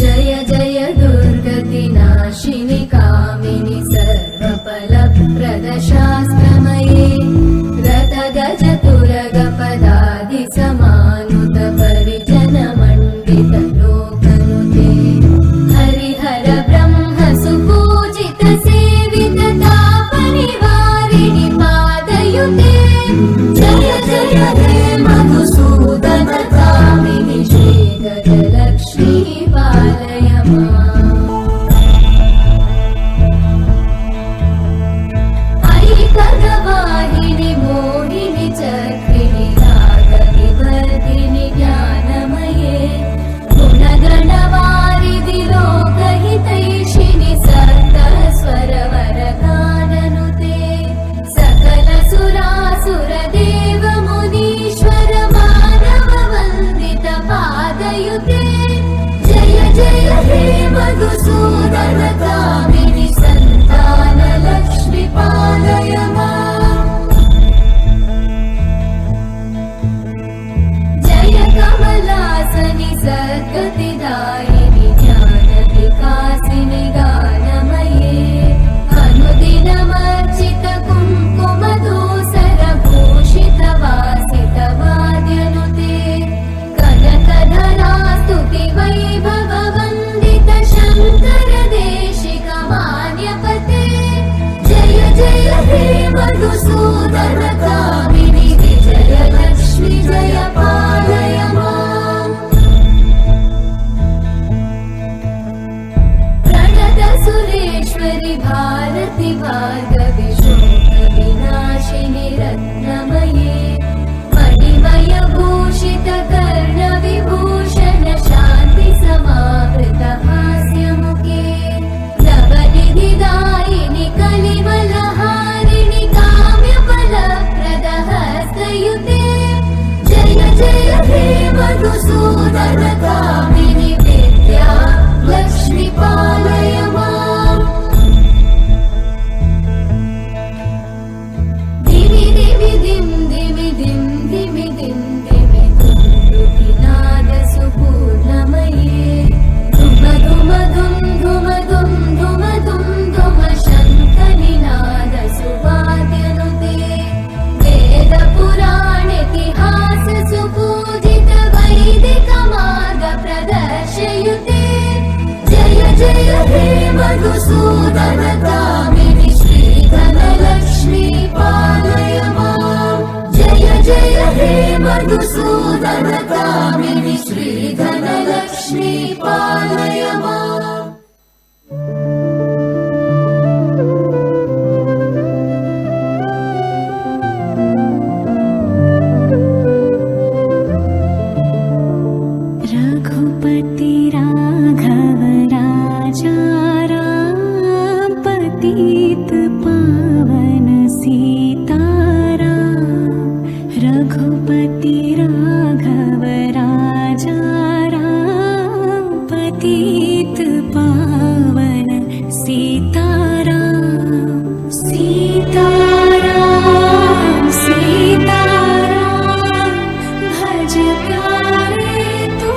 जय जय दुर्गति नाशिनि कामिनि सर्वफलप्रद शास्त्रमये रथ गज तुरग पदादि समानुत परिजन मंडित लोकनुते हरिहर ब्रह्म सुपूजित सेवित तापनिवारिणि पादयुते जय जय हे मधुसूदन कामिनि श्री गजलक्ष्मी पालय माम् ऐकगवाहिनि मोहिनि चक्रिणि रागविवर्धिनि ज्ञानमये गुणगणवारिधि लोकहितैषिणि सप्तस्वरवरगाननुते सकल सुरासुरदेव मुनीश्वर मानव वन्दित पादयुते जय जय हे मधुसूदन कामिनि सन्तान लक्ष्मी पालय माम् जय कमलासनि सद्गतिदायिनि ज्ञान विकासिनि गानमये अनुदिनमर्चित कुङ्कुम धूसर भूषित वासित वाद्यनुते कनकधरा स्तुति वैभव वन्दित शङ्कर देशिक मान्यपते जय जय हे मधुसूदन कामिनि विजय लक्ष्मी जय पालय माम् प्रणत सुरेश्वरि भारति भार्गवि शोक विनाशिनि रत्नमये मणिमय भूषित कर्ण विभूषण शान्ति समावृत हास्यमुखे नवनिधिदायिनि कलिमलहारिणि काम्यफलप्रद हस्तयुते जय जय हे मधुसूदन कामिनि विद्या लक्ष्मी पालय माम् धिमि धिमि धिं धिमि धिं धिमि धिं धिमि धुमृतिनाद सुपूर्णमये धुम धुम धुम धुम धुम धुम धुम धुम शङ्खनिनाद सुवाद्यनुते वेद पुराणेतिहास सुपूजित वैदिक मार्ग प्रदर्शयुते जय जय हे मधुसूदन कामिनि श्रीधन लक्ष्मी पालय माम् जय जय हे मधुसूदन कामिनि श्रीधन लक्ष्मी पालय माम् रघुपति राघव राजा राम पतित पावन सीताराम रघुपति राघव राजा राम पतित पावन सीताराम सीताराम सीताराम भज प्यारे तू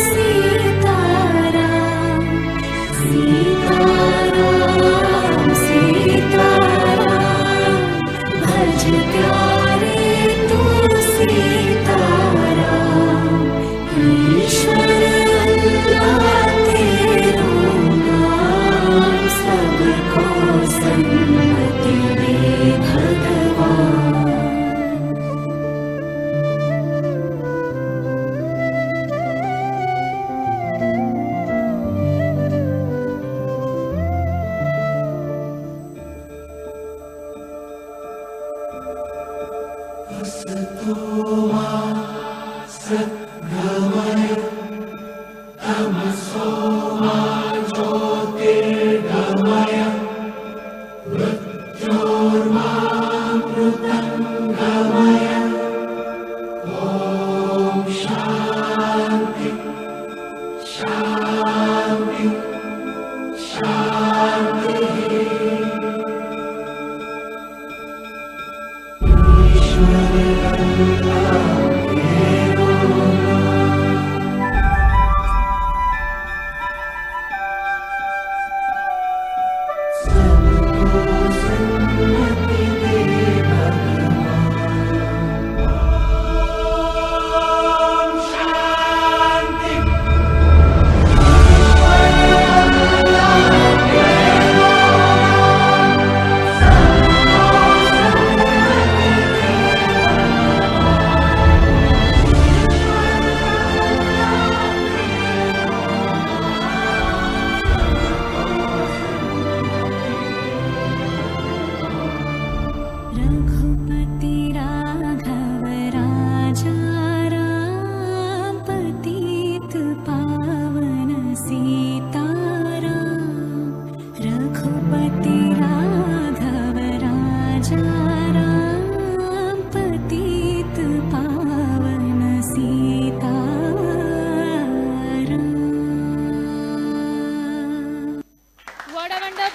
सीताराम सीताराम सीताराम भज प्यारे तू सीताराम ईश्वर अल्लाह तेरो नाम सबको सन्मति दे भगवान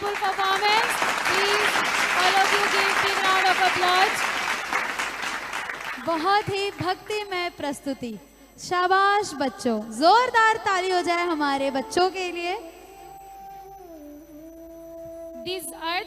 wonderful performance. Please, all of you give big round of applause. बहुत ही भक्तिमय प्रस्तुति। शाबाश बच्चों, जोरदार ताली हो जाए हमारे बच्चों के लिए। These are